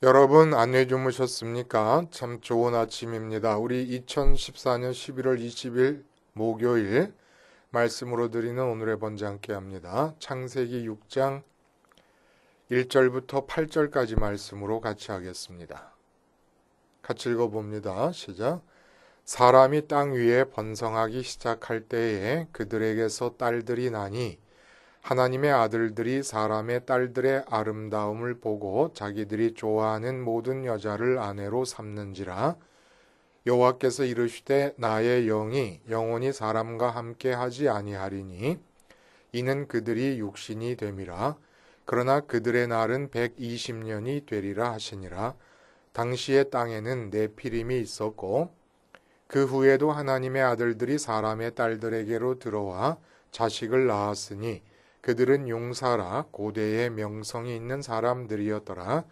여러분 안내 주무셨습니까? 참 좋은 아침입니다. 우리 2014년 11월 20일 목요일 말씀으로 드리는 오늘의 번제 함께 합니다. 창세기 6장 1절부터 8절까지 말씀으로 같이 하겠습니다. 같이 읽어봅니다. 시작. 사람이 땅 위에 번성하기 시작할 때에 그들에게서 딸들이 나니 하나님의 아들들이 사람의 딸들의 아름다움을 보고 자기들이 좋아하는 모든 여자를 아내로 삼는지라. 여호와께서 이르시되 나의 영이 영원히 사람과 함께 하지 아니하리니 이는 그들이 육신이 됨이라. 그러나 그들의 날은 120년이 되리라 하시니라. 당시에 땅에는 네피림이 있었고 그 후에도 하나님의 아들들이 사람의 딸들에게로 들어와 자식을 낳았으니 그들은 용사라 고대의 명성이 있는 사람들이었더라.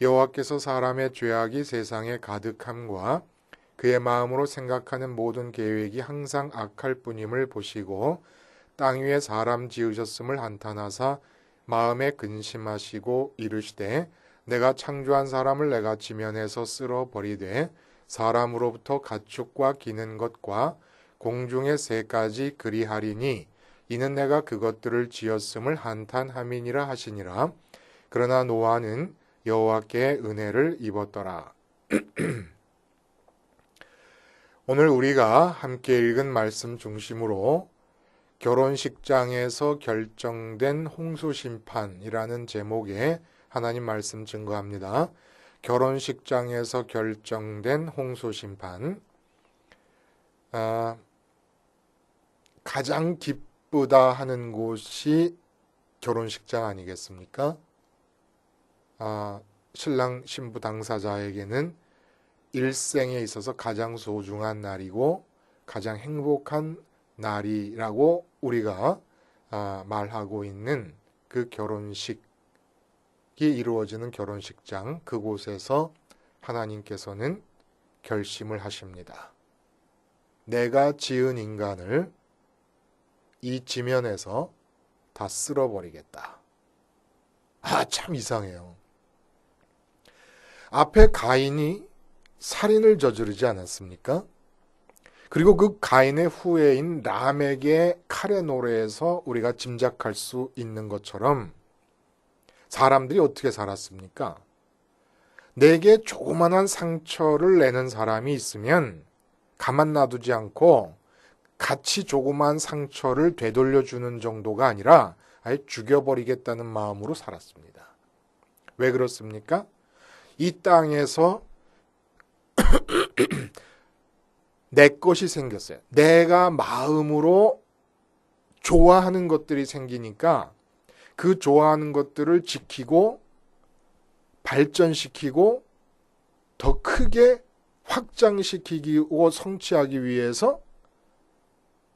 여호와께서 사람의 죄악이 세상에 가득함과 그의 마음으로 생각하는 모든 계획이 항상 악할 뿐임을 보시고 땅 위에 사람 지으셨음을 한탄하사 마음에 근심하시고 이르시되 내가 창조한 사람을 내가 지면에서 쓸어버리되 사람으로부터 가축과 기는 것과 공중의 새까지 그리하리니 이는 내가 그것들을 지었음을 한탄함이니라 하시니라. 그러나 노아는 여호와께 은혜를 입었더라. 오늘 우리가 함께 읽은 말씀 중심으로 결혼식장에서 결정된 홍수심판이라는 제목의 하나님 말씀 증거합니다. 결혼식장에서 결정된 홍수심판. 가장 기쁘다 하는 곳이 결혼식장 아니겠습니까? 신랑 신부 당사자에게는 일생에 있어서 가장 소중한 날이고 가장 행복한 날이라고 우리가 말하고 있는 그 결혼식이 이루어지는 결혼식장, 그곳에서 하나님께서는 결심을 하십니다. 내가 지은 인간을 이 지면에서 다 쓸어버리겠다. 참 이상해요. 앞에 가인이 살인을 저지르지 않았습니까? 그리고 그 가인의 후예인 람에게 칼의 노래에서 우리가 짐작할 수 있는 것처럼 사람들이 어떻게 살았습니까? 내게 조그만한 상처를 내는 사람이 있으면 가만 놔두지 않고 같이 조그만 상처를 되돌려주는 정도가 아니라 아예 죽여버리겠다는 마음으로 살았습니다. 왜 그렇습니까? 이 땅에서 내 것이 생겼어요. 내가 마음으로 좋아하는 것들이 생기니까 그 좋아하는 것들을 지키고 발전시키고 더 크게 확장시키고 성취하기 위해서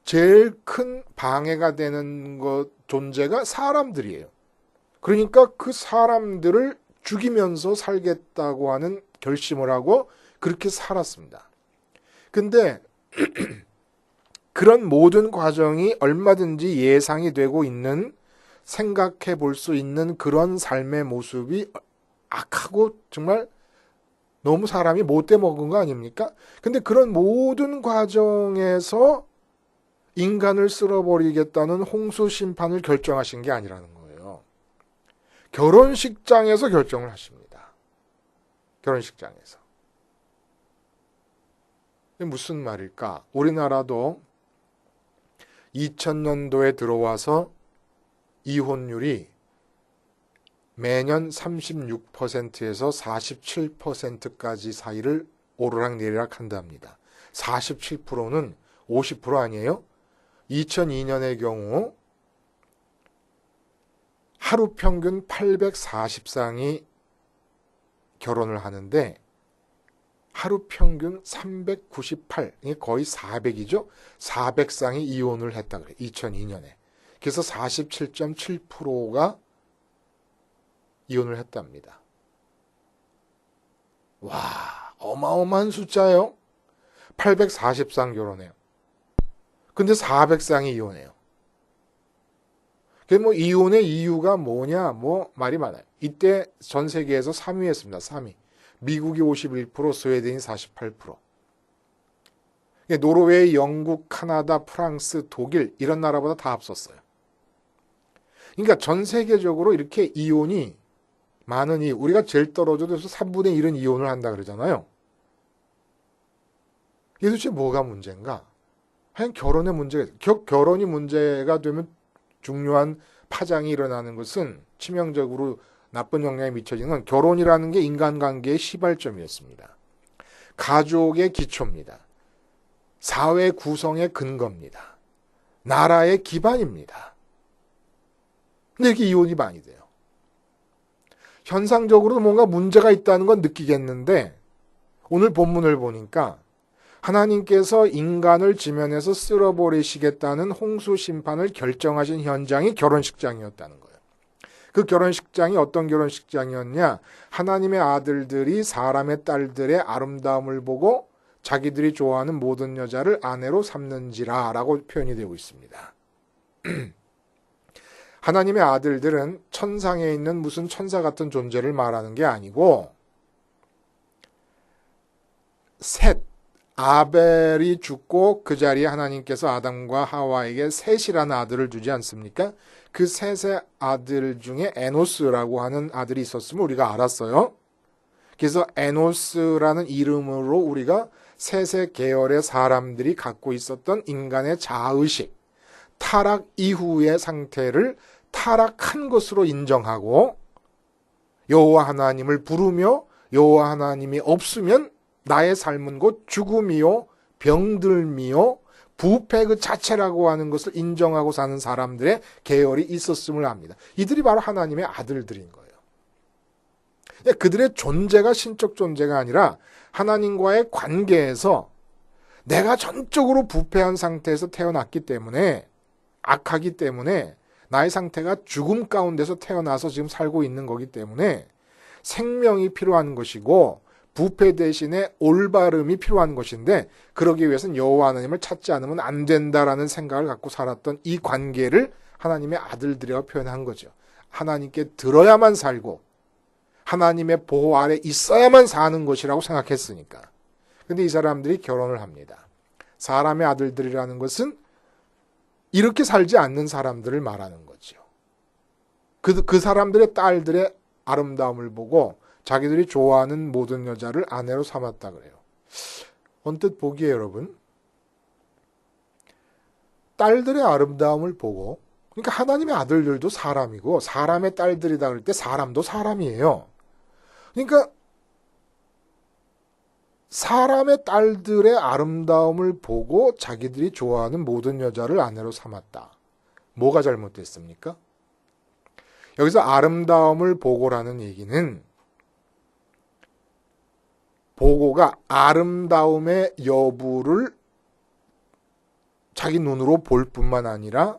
제일 큰 방해가 되는 존재가 사람들이에요. 그러니까 그 사람들을 죽이면서 살겠다고 하는 결심을 하고 그렇게 살았습니다. 근데 그런 모든 과정이 얼마든지 예상이 되고 있는, 생각해 볼 수 있는 그런 삶의 모습이 악하고 정말 너무 사람이 못돼 먹은 거 아닙니까? 근데 그런 모든 과정에서 인간을 쓸어버리겠다는 홍수 심판을 결정하신 게 아니라는 거예요. 결혼식장에서 결정을 하십니다. 결혼식장에서. 무슨 말일까? 우리나라도 2000년도에 들어와서 이혼율이 매년 36%에서 47%까지 사이를 오르락내리락 한답니다. 47%는 50% 아니에요? 2002년의 경우 하루 평균 840쌍이 결혼을 하는데 하루 평균 398, 거의 400이죠. 400쌍이 이혼을 했다 그래요. 2002년에. 그래서 47.7%가 이혼을 했답니다. 와, 어마어마한 숫자예요. 840쌍 결혼해요. 근데 400쌍이 이혼해요. 그 뭐 이혼의 이유가 뭐냐, 뭐 말이 많아요. 이때 전 세계에서 3위 했습니다. 3위. 미국이 51%, 스웨덴이 48%. 노르웨이, 영국, 카나다, 프랑스, 독일 이런 나라보다 다 앞섰어요. 그러니까 전 세계적으로 이렇게 이혼이 많으니 우리가 제일 떨어져도 3분의 1은 이혼을 한다 그러잖아요. 이게 도대체 뭐가 문제인가? 하여간 결혼의 문제가, 결혼이 문제가 되면 중요한 파장이 일어나는 것은 치명적으로 나쁜 영향이 미쳐지는 건 결혼이라는 게 인간관계의 시발점이었습니다. 가족의 기초입니다. 사회 구성의 근거입니다. 나라의 기반입니다. 근데 이렇게 이혼이 많이 돼요. 현상적으로 뭔가 문제가 있다는 건 느끼겠는데 오늘 본문을 보니까 하나님께서 인간을 지면에서 쓸어버리시겠다는 홍수 심판을 결정하신 현장이 결혼식장이었다는 거예요. 그 결혼식장이 어떤 결혼식장이었냐? 하나님의 아들들이 사람의 딸들의 아름다움을 보고 자기들이 좋아하는 모든 여자를 아내로 삼는지라 라고 표현이 되고 있습니다. 하나님의 아들들은 천상에 있는 무슨 천사 같은 존재를 말하는 게 아니고 셋, 아벨이 죽고 그 자리에 하나님께서 아담과 하와에게 셋이라는 아들을 주지 않습니까? 그 셋의 아들 중에 에노스라고 하는 아들이 있었음을 우리가 알았어요. 그래서 에노스라는 이름으로 우리가 셋의 계열의 사람들이 갖고 있었던 인간의 자아의식, 타락 이후의 상태를 타락한 것으로 인정하고 여호와 하나님을 부르며 여호와 하나님이 없으면 나의 삶은 곧 죽음이요 병들미요 부패 그 자체라고 하는 것을 인정하고 사는 사람들의 계열이 있었음을 압니다. 이들이 바로 하나님의 아들들인 거예요. 그들의 존재가 신적 존재가 아니라 하나님과의 관계에서 내가 전적으로 부패한 상태에서 태어났기 때문에 악하기 때문에 나의 상태가 죽음 가운데서 태어나서 지금 살고 있는 거기 때문에 생명이 필요한 것이고 부패 대신에 올바름이 필요한 것인데 그러기 위해서는 여호와 하나님을 찾지 않으면 안 된다라는 생각을 갖고 살았던 이 관계를 하나님의 아들들이라고 표현한 거죠. 하나님께 들어야만 살고 하나님의 보호 아래 있어야만 사는 것이라고 생각했으니까. 근데 이 사람들이 결혼을 합니다. 사람의 아들들이라는 것은 이렇게 살지 않는 사람들을 말하는 거죠. 그 사람들의 딸들의 아름다움을 보고 자기들이 좋아하는 모든 여자를 아내로 삼았다 그래요. 언뜻 보기에 여러분, 딸들의 아름다움을 보고, 그러니까 하나님의 아들들도 사람이고 사람의 딸들이다 그럴 때 사람도 사람이에요. 그러니까 사람의 딸들의 아름다움을 보고 자기들이 좋아하는 모든 여자를 아내로 삼았다. 뭐가 잘못됐습니까? 여기서 아름다움을 보고라는 얘기는 보고가 아름다움의 여부를 자기 눈으로 볼 뿐만 아니라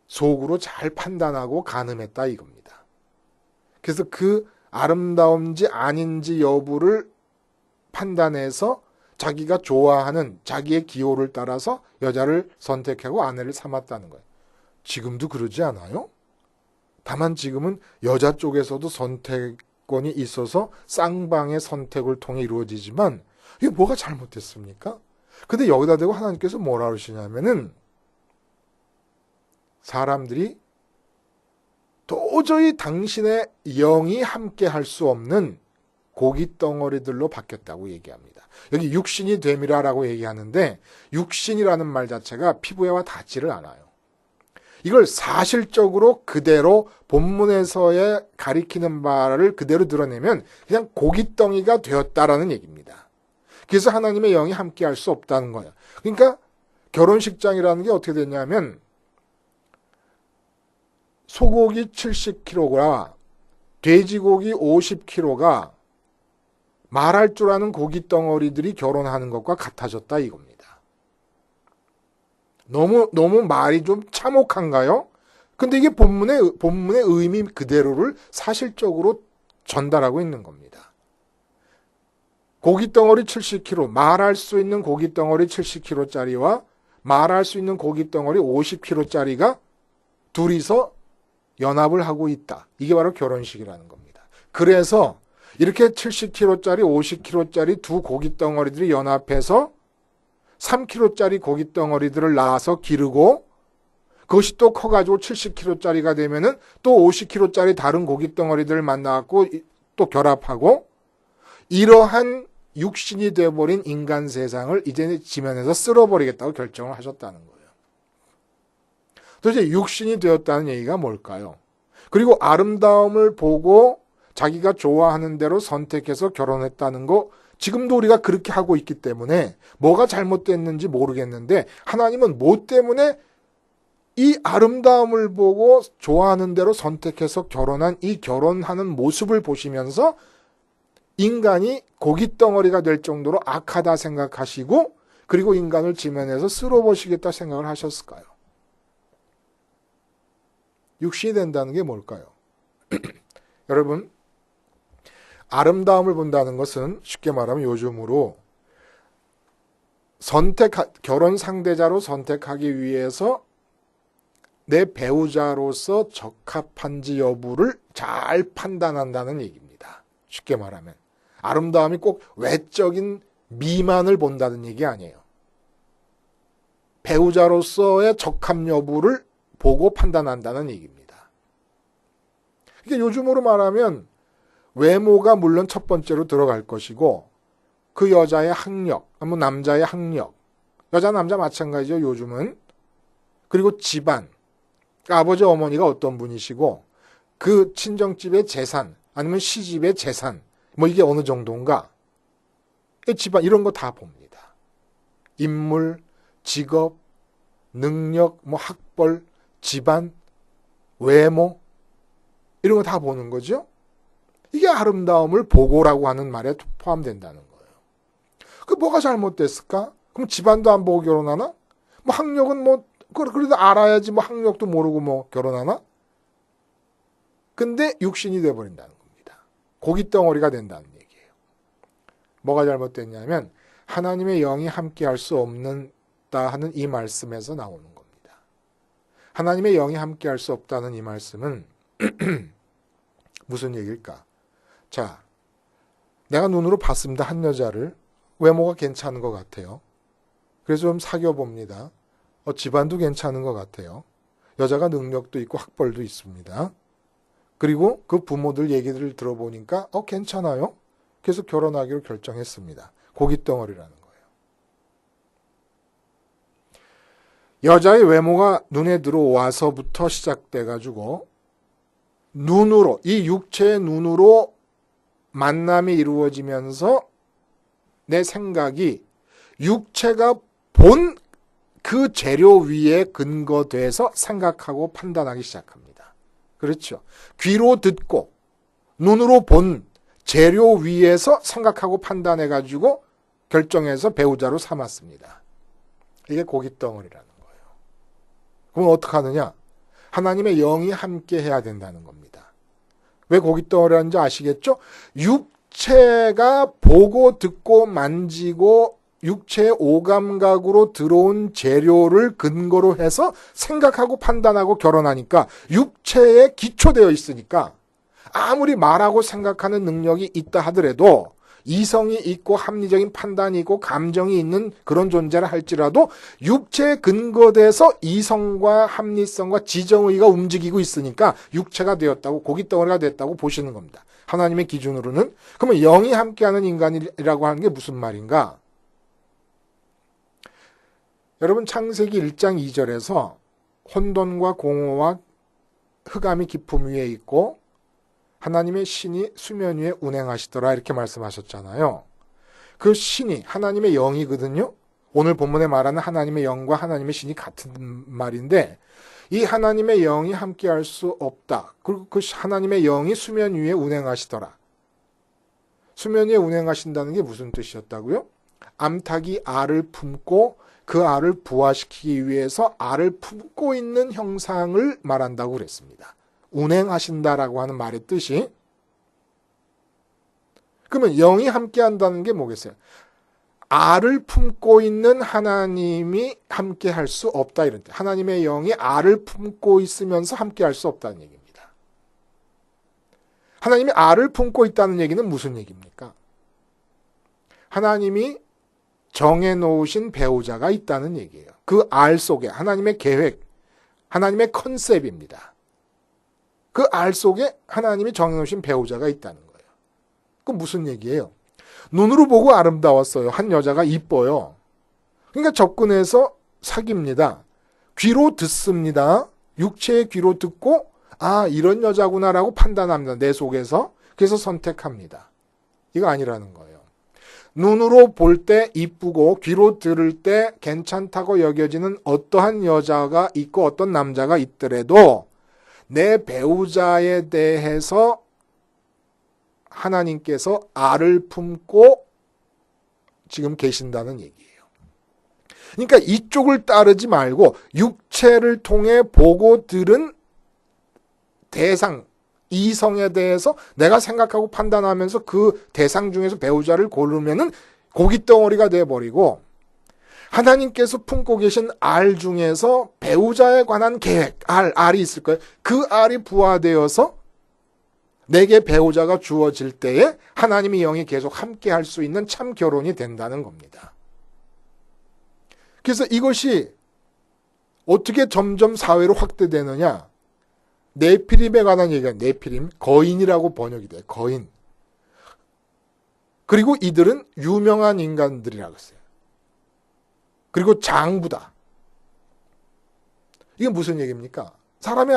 속으로 잘 판단하고 가늠했다 이겁니다. 그래서 그 아름다운지 아닌지 여부를 판단해서 자기가 좋아하는 자기의 기호를 따라서 여자를 선택하고 아내를 삼았다는 거예요. 지금도 그러지 않아요? 다만 지금은 여자 쪽에서도 선택권이 있어서 쌍방의 선택을 통해 이루어지지만 이게 뭐가 잘못됐습니까? 근데 여기다 대고 하나님께서 뭐라 그러시냐면은 사람들이 도저히 당신의 영이 함께 할 수 없는 고기 덩어리들로 바뀌었다고 얘기합니다. 여기 육신이 됨이라라고 얘기하는데 육신이라는 말 자체가 피부에와 닿지를 않아요. 이걸 사실적으로 그대로 본문에서의 가리키는 바를 그대로 드러내면 그냥 고깃덩이가 되었다라는 얘기입니다. 그래서 하나님의 영이 함께 할 수 없다는 거예요. 그러니까 결혼식장이라는 게 어떻게 됐냐면 소고기 70kg과 돼지고기 50kg가 말할 줄 아는 고깃덩어리들이 결혼하는 것과 같아졌다 이겁니다. 너무 말이 좀 참혹한가요? 근데 이게 본문의 의미 그대로를 사실적으로 전달하고 있는 겁니다. 고깃덩어리 70kg, 말할 수 있는 고깃덩어리 70kg짜리와 말할 수 있는 고깃덩어리 50kg짜리가 둘이서 연합을 하고 있다. 이게 바로 결혼식이라는 겁니다. 그래서 이렇게 70kg짜리, 50kg짜리 두 고기 덩어리들이 연합해서 3kg짜리 고기 덩어리들을 낳아서 기르고 그것이 또 커가지고 70kg짜리가 되면은 또 50kg짜리 다른 고기 덩어리들을 만나갖고 또 결합하고 이러한 육신이 되어버린 인간 세상을 이제 지면에서 쓸어버리겠다고 결정을 하셨다는 거예요. 도대체 육신이 되었다는 얘기가 뭘까요? 그리고 아름다움을 보고 자기가 좋아하는 대로 선택해서 결혼했다는 거 지금도 우리가 그렇게 하고 있기 때문에 뭐가 잘못됐는지 모르겠는데 하나님은 뭐 때문에 이 아름다움을 보고 좋아하는 대로 선택해서 결혼한 이 결혼하는 모습을 보시면서 인간이 고깃덩어리가 될 정도로 악하다 생각하시고 그리고 인간을 지면에서 쓸어버리시겠다 생각을 하셨을까요? 육신이 된다는 게 뭘까요? 여러분, 아름다움을 본다는 것은 쉽게 말하면 요즘으로 결혼 상대자로 선택하기 위해서 내 배우자로서 적합한지 여부를 잘 판단한다는 얘기입니다. 쉽게 말하면 아름다움이 꼭 외적인 미만을 본다는 얘기 아니에요. 배우자로서의 적합 여부를 보고 판단한다는 얘기입니다. 이게 요즘으로 말하면 외모가 물론 첫 번째로 들어갈 것이고 그 여자의 학력, 뭐 남자의 학력, 여자 남자 마찬가지죠. 요즘은. 그리고 집안, 아버지 어머니가 어떤 분이시고 그 친정집의 재산 아니면 시집의 재산 뭐 이게 어느 정도인가 집안 이런 거 다 봅니다. 인물, 직업, 능력, 뭐 학벌, 집안, 외모 이런 거 다 보는 거죠. 이게 아름다움을 보고라고 하는 말에 포함된다는 거예요. 그 뭐가 잘못됐을까? 그럼 집안도 안 보고 결혼하나? 뭐 학력은 뭐 그래도 알아야지 뭐 학력도 모르고 뭐 결혼하나? 근데 육신이 돼버린다는 겁니다. 고깃덩어리가 된다는 얘기예요. 뭐가 잘못됐냐면 하나님의 영이 함께할 수 없는다 하는 이 말씀에서 나오는 겁니다. 하나님의 영이 함께할 수 없다는 이 말씀은 무슨 얘기일까? 자, 내가 눈으로 봤습니다. 한 여자를. 외모가 괜찮은 것 같아요. 그래서 좀 사귀어봅니다. 집안도 괜찮은 것 같아요. 여자가 능력도 있고 학벌도 있습니다. 그리고 그 부모들 얘기들을 들어보니까 괜찮아요. 그래서 결혼하기로 결정했습니다. 고깃덩어리라는 거예요. 여자의 외모가 눈에 들어와서부터 시작돼가지고 눈으로, 이 육체의 눈으로 만남이 이루어지면서 내 생각이 육체가 본 그 재료 위에 근거돼서 생각하고 판단하기 시작합니다. 그렇죠. 귀로 듣고 눈으로 본 재료 위에서 생각하고 판단해가지고 결정해서 배우자로 삼았습니다. 이게 고깃덩어리라는 거예요. 그럼 어떻게 하느냐? 하나님의 영이 함께 해야 된다는 겁니다. 왜 고깃덩어리라는지 아시겠죠? 육체가 보고 듣고 만지고 육체의 오감각으로 들어온 재료를 근거로 해서 생각하고 판단하고 결혼하니까 육체에 기초되어 있으니까 아무리 말하고 생각하는 능력이 있다 하더라도 이성이 있고 합리적인 판단이 있고 감정이 있는 그런 존재라 할지라도 육체에 근거돼서 이성과 합리성과 지정의가 움직이고 있으니까 육체가 되었다고 고깃덩어리가 됐다고 보시는 겁니다. 하나님의 기준으로는. 그러면 영이 함께하는 인간이라고 하는 게 무슨 말인가? 여러분 창세기 1장 2절에서 혼돈과 공허와 흑암이 깊음 위에 있고 하나님의 신이 수면 위에 운행하시더라 이렇게 말씀하셨잖아요. 그 신이 하나님의 영이거든요. 오늘 본문에 말하는 하나님의 영과 하나님의 신이 같은 말인데 이 하나님의 영이 함께할 수 없다. 그리고 그 하나님의 영이 수면 위에 운행하시더라. 수면 위에 운행하신다는 게 무슨 뜻이었다고요? 암탉이 알을 품고 그 알을 부화시키기 위해서 알을 품고 있는 형상을 말한다고 그랬습니다. 운행하신다라고 하는 말의 뜻이. 그러면 영이 함께 한다는 게 뭐겠어요? 알을 품고 있는 하나님이 함께 할 수 없다. 이런 뜻. 하나님의 영이 알을 품고 있으면서 함께 할 수 없다는 얘기입니다. 하나님이 알을 품고 있다는 얘기는 무슨 얘기입니까? 하나님이 정해놓으신 배우자가 있다는 얘기예요. 그 알 속에 하나님의 계획, 하나님의 컨셉입니다. 그 알 속에 하나님이 정해놓으신 배우자가 있다는 거예요. 그 무슨 얘기예요? 눈으로 보고 아름다웠어요. 한 여자가 이뻐요. 그러니까 접근해서 사깁니다. 귀로 듣습니다. 육체의 귀로 듣고 아 이런 여자구나라고 판단합니다. 내 속에서. 그래서 선택합니다. 이거 아니라는 거예요. 눈으로 볼 때 이쁘고 귀로 들을 때 괜찮다고 여겨지는 어떠한 여자가 있고 어떤 남자가 있더라도 내 배우자에 대해서 하나님께서 알을 품고 지금 계신다는 얘기예요. 그러니까 이쪽을 따르지 말고 육체를 통해 보고 들은 대상, 이성에 대해서 내가 생각하고 판단하면서 그 대상 중에서 배우자를 고르면은 고깃덩어리가 돼버리고 하나님께서 품고 계신 알 중에서 배우자에 관한 계획, 알이 있을 거예요. 그 알이 부화되어서 내게 배우자가 주어질 때에 하나님의 영이 계속 함께 할 수 있는 참 결혼이 된다는 겁니다. 그래서 이것이 어떻게 점점 사회로 확대되느냐? 네피림에 관한 얘기가 네피림, 거인이라고 번역이 돼요. 거인. 그리고 이들은 유명한 인간들이라고 했어요. 그리고 장부다. 이게 무슨 얘기입니까? 하나님의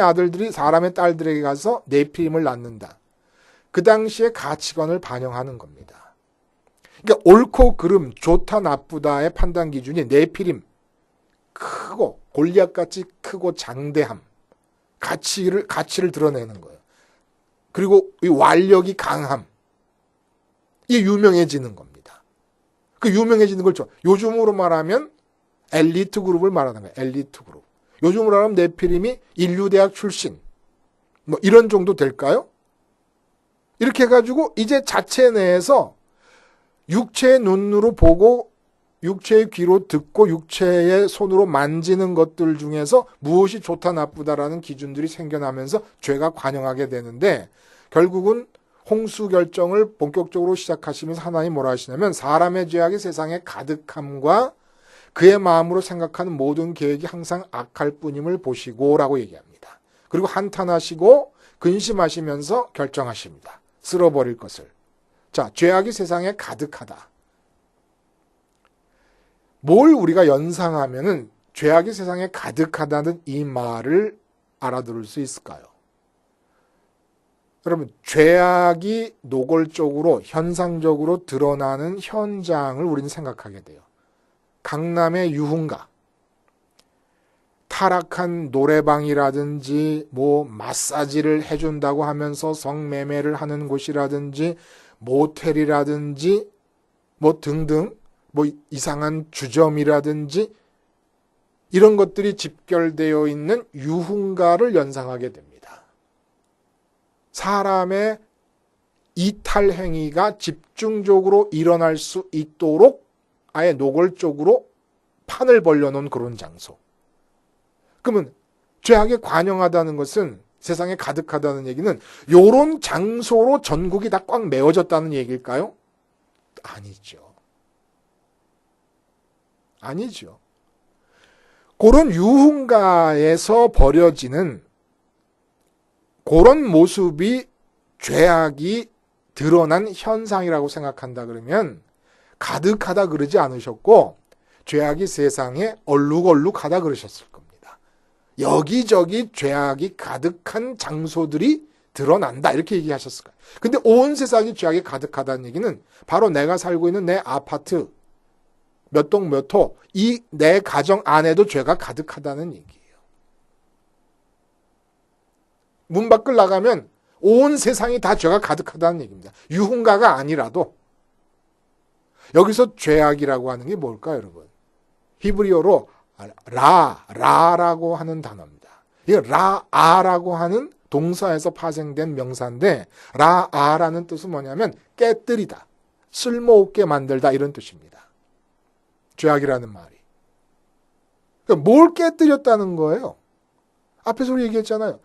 아들들이 사람의 딸들에게 가서 네피림을 낳는다. 그 당시의 가치관을 반영하는 겁니다. 그러니까 옳고 그름, 좋다 나쁘다의 판단 기준이 네피림, 크고 골리앗같이 크고 장대함, 가치를 드러내는 거예요. 그리고 이 완력이 강함, 이게 유명해지는 겁니다. 그 유명해지는 걸 요즘으로 말하면 엘리트 그룹을 말하는 거예요. 엘리트 그룹. 요즘으로 하면 네피림이 인류대학 출신 뭐 이런 정도 될까요? 이렇게 해가지고 이제 자체 내에서 육체의 눈으로 보고 육체의 귀로 듣고 육체의 손으로 만지는 것들 중에서 무엇이 좋다 나쁘다라는 기준들이 생겨나면서 죄가 관영하게 되는데 결국은 홍수 결정을 본격적으로 시작하시면서 하나님 뭐라 하시냐면 사람의 죄악이 세상에 가득함과 그의 마음으로 생각하는 모든 계획이 항상 악할 뿐임을 보시고 라고 얘기합니다. 그리고 한탄하시고 근심하시면서 결정하십니다. 쓸어버릴 것을. 자, 죄악이 세상에 가득하다. 뭘 우리가 연상하면은 죄악이 세상에 가득하다는 이 말을 알아들을 수 있을까요? 여러분, 죄악이 노골적으로 현상적으로 드러나는 현장을 우리는 생각하게 돼요. 강남의 유흥가, 타락한 노래방이라든지 뭐 마사지를 해준다고 하면서 성매매를 하는 곳이라든지 모텔이라든지 뭐 등등 뭐 이상한 주점이라든지 이런 것들이 집결되어 있는 유흥가를 연상하게 됩니다. 사람의 이탈 행위가 집중적으로 일어날 수 있도록 아예 노골적으로 판을 벌려놓은 그런 장소. 그러면 죄악에 관영하다는 것은 세상에 가득하다는 얘기는 요런 장소로 전국이 다 꽉 메워졌다는 얘기일까요? 아니죠. 아니죠. 그런 유흥가에서 벌여지는 그런 모습이 죄악이 드러난 현상이라고 생각한다 그러면 가득하다 그러지 않으셨고 죄악이 세상에 얼룩얼룩하다 그러셨을 겁니다. 여기저기 죄악이 가득한 장소들이 드러난다 이렇게 얘기하셨을 거예요. 근데 온 세상이 죄악이 가득하다는 얘기는 바로 내가 살고 있는 내 아파트 몇 동 몇 호 이 내 가정 안에도 죄가 가득하다는 얘기예요. 문 밖을 나가면 온 세상이 다 죄가 가득하다는 얘기입니다. 유흥가가 아니라도 여기서 죄악이라고 하는 게 뭘까요, 여러분? 히브리어로 라라고 하는 단어입니다. 이게 라아라고 하는 동사에서 파생된 명사인데 라아라는 뜻은 뭐냐면 깨뜨리다, 쓸모없게 만들다 이런 뜻입니다. 죄악이라는 말이. 그러니까 뭘 깨뜨렸다는 거예요? 앞에서 우리 얘기했잖아요.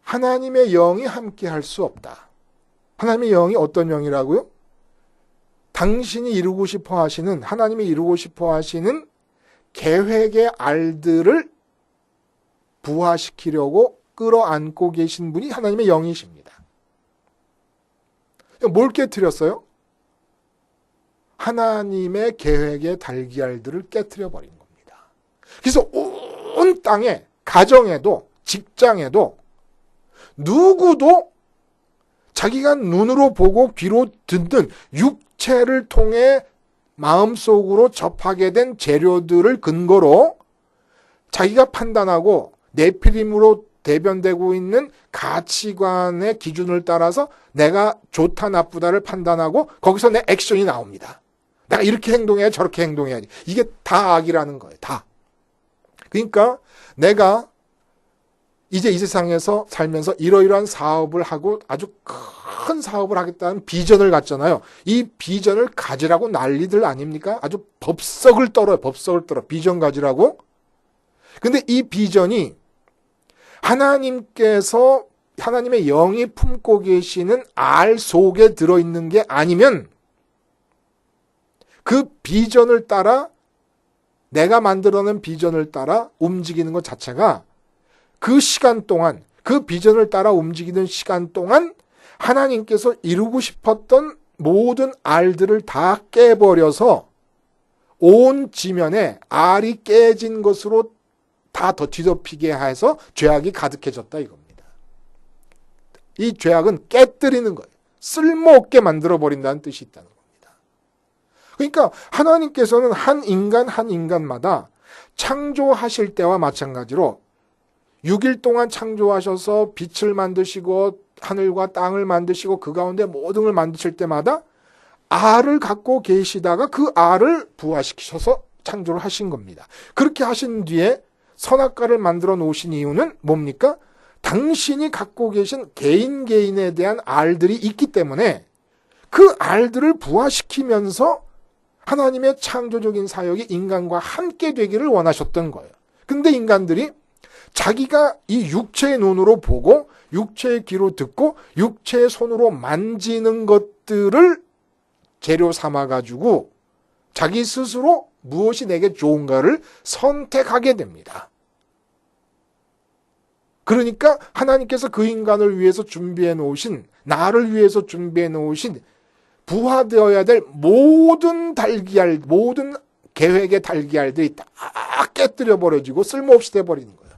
하나님의 영이 함께 할 수 없다. 하나님의 영이 어떤 영이라고요? 당신이 이루고 싶어 하시는, 하나님이 이루고 싶어 하시는 계획의 알들을 부화시키려고 끌어안고 계신 분이 하나님의 영이십니다. 뭘 깨뜨렸어요? 하나님의 계획의 달걀들을 깨뜨려 버린 겁니다. 그래서 온 땅에, 가정에도, 직장에도 누구도 자기가 눈으로 보고 귀로 듣는 육체를 통해 마음속으로 접하게 된 재료들을 근거로 자기가 판단하고 네피림으로 대변되고 있는 가치관의 기준을 따라서 내가 좋다 나쁘다를 판단하고 거기서 내 액션이 나옵니다. 내가 이렇게 행동해야 저렇게 행동해야지. 이게 다 악이라는 거예요. 다. 그러니까 내가 이제 이 세상에서 살면서 이러이러한 사업을 하고 아주 큰 사업을 하겠다는 비전을 갖잖아요. 이 비전을 가지라고 난리들 아닙니까? 아주 법석을 떨어요. 법석을 떨어. 비전 가지라고. 근데 이 비전이 하나님께서 하나님의 영이 품고 계시는 알 속에 들어있는 게 아니면 그 비전을 따라 내가 만들어낸 비전을 따라 움직이는 것 자체가 그 시간 동안 그 비전을 따라 움직이는 시간 동안 하나님께서 이루고 싶었던 모든 알들을 다 깨버려서 온 지면에 알이 깨진 것으로 다 더 뒤덮이게 해서 죄악이 가득해졌다 이겁니다. 이 죄악은 깨뜨리는 거예요. 쓸모없게 만들어버린다는 뜻이 있다는 겁니다. 그러니까 하나님께서는 한 인간마다 창조하실 때와 마찬가지로 6일 동안 창조하셔서 빛을 만드시고 하늘과 땅을 만드시고 그 가운데 모든 걸 만드실 때마다 알을 갖고 계시다가 그 알을 부화시키셔서 창조를 하신 겁니다. 그렇게 하신 뒤에 선악과를 만들어 놓으신 이유는 뭡니까? 당신이 갖고 계신 개인에 대한 알들이 있기 때문에 그 알들을 부화시키면서 하나님의 창조적인 사역이 인간과 함께 되기를 원하셨던 거예요. 근데 인간들이 자기가 이 육체의 눈으로 보고 육체의 귀로 듣고 육체의 손으로 만지는 것들을 재료 삼아가지고 자기 스스로 무엇이 내게 좋은가를 선택하게 됩니다. 그러니까 하나님께서 그 인간을 위해서 준비해 놓으신, 나를 위해서 준비해 놓으신 부화되어야 될 모든 달걀, 모든 계획의 달걀들이 다 깨뜨려 버려지고 쓸모없이 돼버리는 거예요.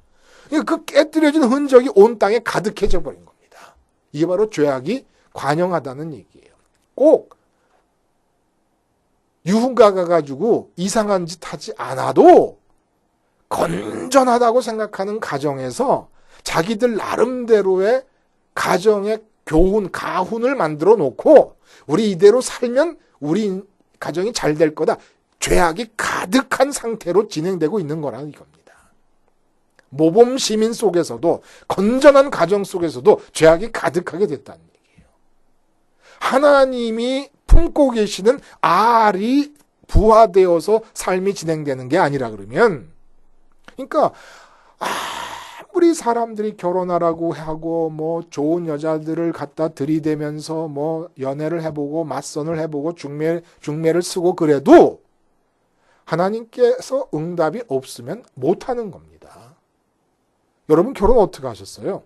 그러니까 그 깨뜨려진 흔적이 온 땅에 가득해져 버린 겁니다. 이게 바로 죄악이 관영하다는 얘기예요. 꼭 유흥가 가가지고 이상한 짓 하지 않아도 건전하다고 생각하는 가정에서 자기들 나름대로의 가정의 교훈, 가훈을 만들어 놓고 우리 이대로 살면 우리 가정이 잘 될 거다. 죄악이 가득한 상태로 진행되고 있는 거라는 이겁니다. 모범 시민 속에서도 건전한 가정 속에서도 죄악이 가득하게 됐다는 얘기예요. 하나님이 품고 계시는 알이 부화되어서 삶이 진행되는 게 아니라 그러면, 그러니까 아무리 사람들이 결혼하라고 하고 뭐 좋은 여자들을 갖다 들이대면서 뭐 연애를 해보고 맞선을 해보고 중매를 쓰고 그래도 하나님께서 응답이 없으면 못하는 겁니다. 여러분 결혼 어떻게 하셨어요?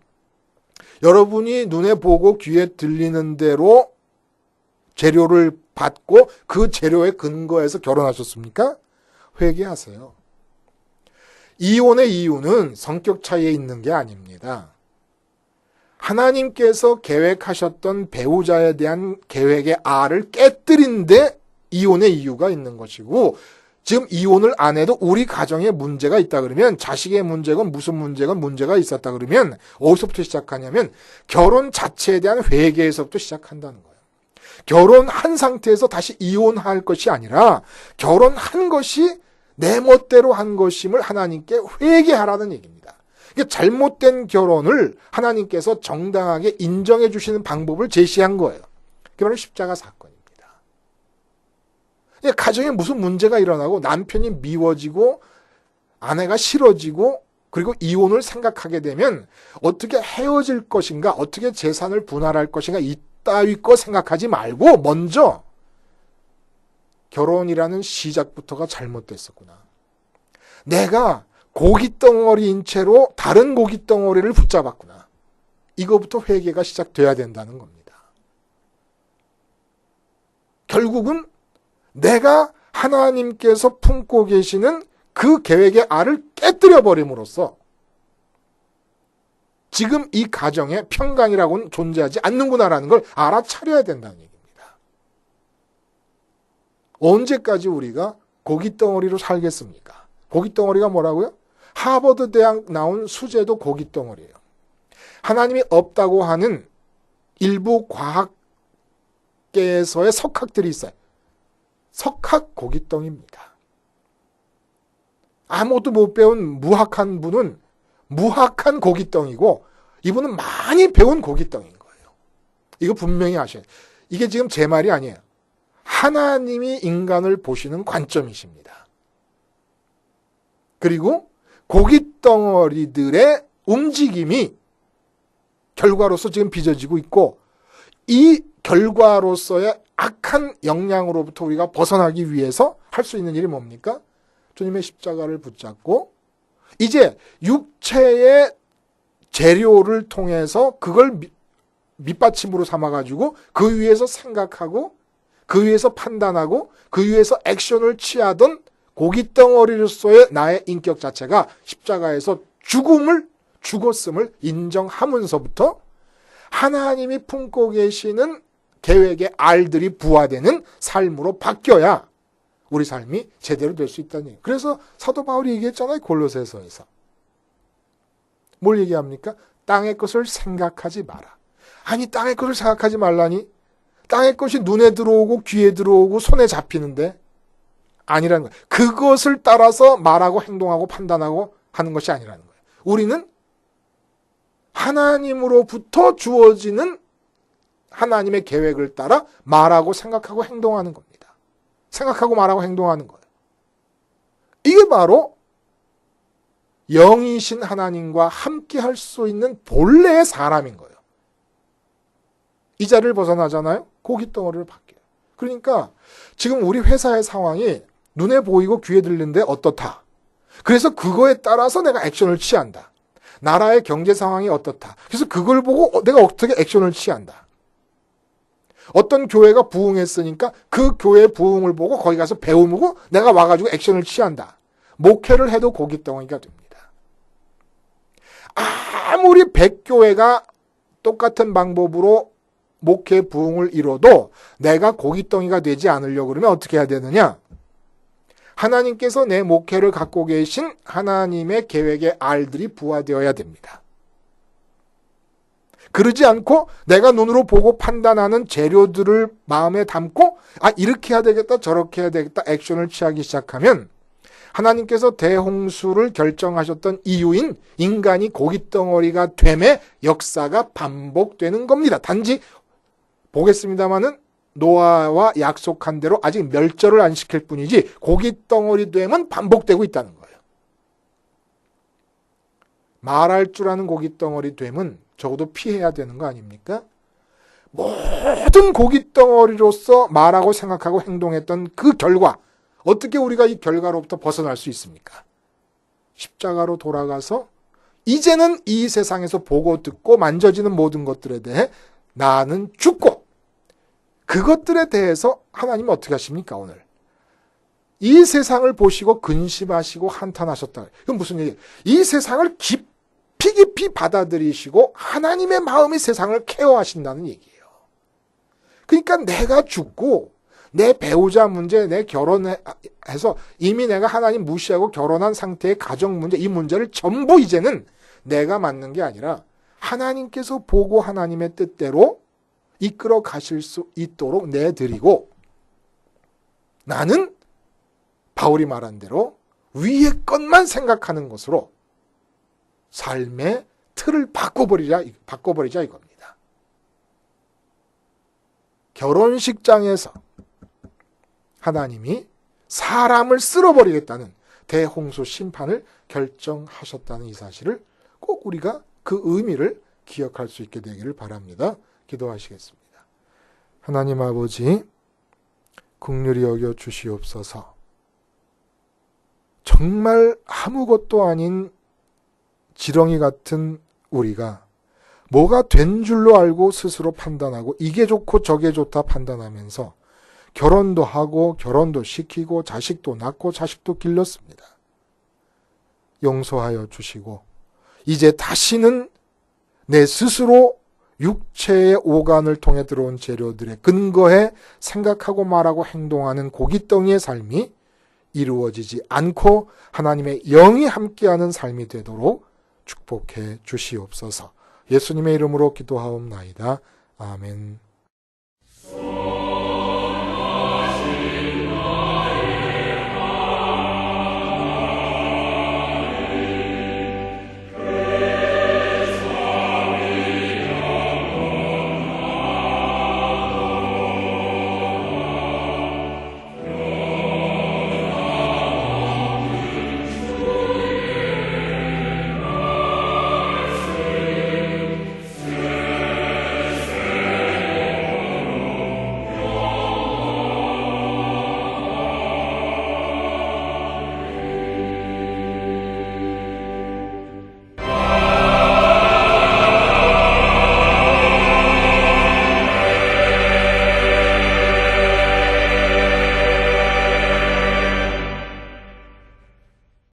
여러분이 눈에 보고 귀에 들리는 대로 재료를 받고 그 재료에 근거해서 결혼하셨습니까? 회개하세요. 이혼의 이유는 성격 차이에 있는 게 아닙니다. 하나님께서 계획하셨던 배우자에 대한 계획의 알을 깨뜨린데 이혼의 이유가 있는 것이고, 지금 이혼을 안 해도 우리 가정에 문제가 있다 그러면, 자식의 문제건 무슨 문제건 문제가 있었다 그러면 어디서부터 시작하냐면 결혼 자체에 대한 회개에서부터 시작한다는 거예요. 결혼한 상태에서 다시 이혼할 것이 아니라 결혼한 것이 내 멋대로 한 것임을 하나님께 회개하라는 얘기입니다. 그러니까 잘못된 결혼을 하나님께서 정당하게 인정해 주시는 방법을 제시한 거예요. 그게 바로 십자가 사건입니다. 가정에 무슨 문제가 일어나고 남편이 미워지고 아내가 싫어지고 그리고 이혼을 생각하게 되면 어떻게 헤어질 것인가, 어떻게 재산을 분할할 것인가 이따위 거 생각하지 말고 먼저 결혼이라는 시작부터가 잘못됐었구나. 내가 고깃덩어리인 채로 다른 고깃덩어리를 붙잡았구나. 이거부터 회개가 시작돼야 된다는 겁니다. 결국은 내가 하나님께서 품고 계시는 그 계획의 알을 깨뜨려 버림으로써 지금 이 가정에 평강이라고는 존재하지 않는구나라는 걸 알아차려야 된다는 얘기입니다. 언제까지 우리가 고깃덩어리로 살겠습니까? 고깃덩어리가 뭐라고요? 하버드 대학 나온 수재도 고깃덩어리예요. 하나님이 없다고 하는 일부 과학계에서의 석학들이 있어요. 석학 고깃덩입니다. 아무것도 못 배운 무학한 분은 무학한 고깃덩이고 이분은 많이 배운 고깃덩인 거예요. 이거 분명히 아셔야 돼요. 이게 지금 제 말이 아니에요. 하나님이 인간을 보시는 관점이십니다. 그리고 고깃덩어리들의 움직임이 결과로서 지금 빚어지고 있고 이 결과로서의 악한 영향으로부터 우리가 벗어나기 위해서 할 수 있는 일이 뭡니까? 주님의 십자가를 붙잡고 이제 육체의 재료를 통해서 그걸 밑받침으로 삼아가지고 그 위에서 생각하고 그 위에서 판단하고 그 위에서 액션을 취하던 고깃덩어리로서의 나의 인격 자체가 십자가에서 죽었음을 인정하면서부터 하나님이 품고 계시는 계획의 알들이 부화되는 삶으로 바뀌어야 우리 삶이 제대로 될 수 있다는 얘기예요. 그래서 사도 바울이 얘기했잖아요. 골로새서에서. 뭘 얘기합니까? 땅의 것을 생각하지 마라. 아니 땅의 것을 생각하지 말라니? 땅의 것이 눈에 들어오고 귀에 들어오고 손에 잡히는데 아니라는 거예요. 그것을 따라서 말하고 행동하고 판단하고 하는 것이 아니라는 거예요. 우리는 하나님으로부터 주어지는 하나님의 계획을 따라 말하고 생각하고 행동하는 겁니다. 생각하고 말하고 행동하는 거예요. 이게 바로 영이신 하나님과 함께 할 수 있는 본래의 사람인 거예요. 이 자리를 벗어나잖아요. 고깃덩어리를 바뀌어요. 그러니까 지금 우리 회사의 상황이 눈에 보이고 귀에 들리는데 어떻다. 그래서 그거에 따라서 내가 액션을 취한다. 나라의 경제 상황이 어떻다. 그래서 그걸 보고 내가 어떻게 액션을 취한다. 어떤 교회가 부흥했으니까 그 교회의 부흥을 보고 거기 가서 배우고 내가 와가지고 액션을 취한다. 목회를 해도 고깃덩어리가 됩니다. 아무리 100교회가 똑같은 방법으로 목회 부흥을 이뤄도 내가 고깃덩이가 되지 않으려고 그러면 어떻게 해야 되느냐? 하나님께서 내 목회를 갖고 계신 하나님의 계획의 알들이 부화되어야 됩니다. 그러지 않고 내가 눈으로 보고 판단하는 재료들을 마음에 담고 이렇게 해야 되겠다 저렇게 해야 되겠다 액션을 취하기 시작하면 하나님께서 대홍수를 결정하셨던 이유인 인간이 고깃덩어리가 됨의 역사가 반복되는 겁니다. 단지 보겠습니다마는 노아와 약속한 대로 아직 멸절을 안 시킬 뿐이지 고깃덩어리 됨은 반복되고 있다는 거예요. 말할 줄 아는 고깃덩어리 됨은 적어도 피해야 되는 거 아닙니까? 모든 고깃덩어리로서 말하고 생각하고 행동했던 그 결과 어떻게 우리가 이 결과로부터 벗어날 수 있습니까? 십자가로 돌아가서 이제는 이 세상에서 보고 듣고 만져지는 모든 것들에 대해 나는 죽고 그것들에 대해서 하나님은 어떻게 하십니까 오늘? 이 세상을 보시고 근심하시고 한탄하셨다. 이건 무슨 얘기예요? 이 세상을 깊이 받아들이시고 하나님의 마음이 세상을 케어하신다는 얘기예요. 그러니까 내가 죽고 내 배우자 문제, 내 결혼해서 이미 내가 하나님 무시하고 결혼한 상태의 가정 문제, 이 문제를 전부 이제는 내가 맡는 게 아니라 하나님께서 보고 하나님의 뜻대로 이끌어 가실 수 있도록 내드리고 나는 바울이 말한 대로 위의 것만 생각하는 것으로 삶의 틀을 바꿔버리자 이겁니다. 결혼식장에서 하나님이 사람을 쓸어버리겠다는 대홍수 심판을 결정하셨다는 이 사실을 꼭 우리가 그 의미를 기억할 수 있게 되기를 바랍니다. 기도하시겠습니다. 하나님 아버지, 긍휼히 여겨 주시옵소서. 정말 아무것도 아닌 지렁이 같은 우리가 뭐가 된 줄로 알고 스스로 판단하고 이게 좋고 저게 좋다 판단하면서 결혼도 하고 결혼도 시키고 자식도 낳고 자식도 길렀습니다. 용서하여 주시고 이제 다시는 내 스스로 육체의 오간을 통해 들어온 재료들에 근거해 생각하고 말하고 행동하는 고깃덩이의 삶이 이루어지지 않고 하나님의 영이 함께하는 삶이 되도록 축복해 주시옵소서. 예수님의 이름으로 기도하옵나이다. 아멘.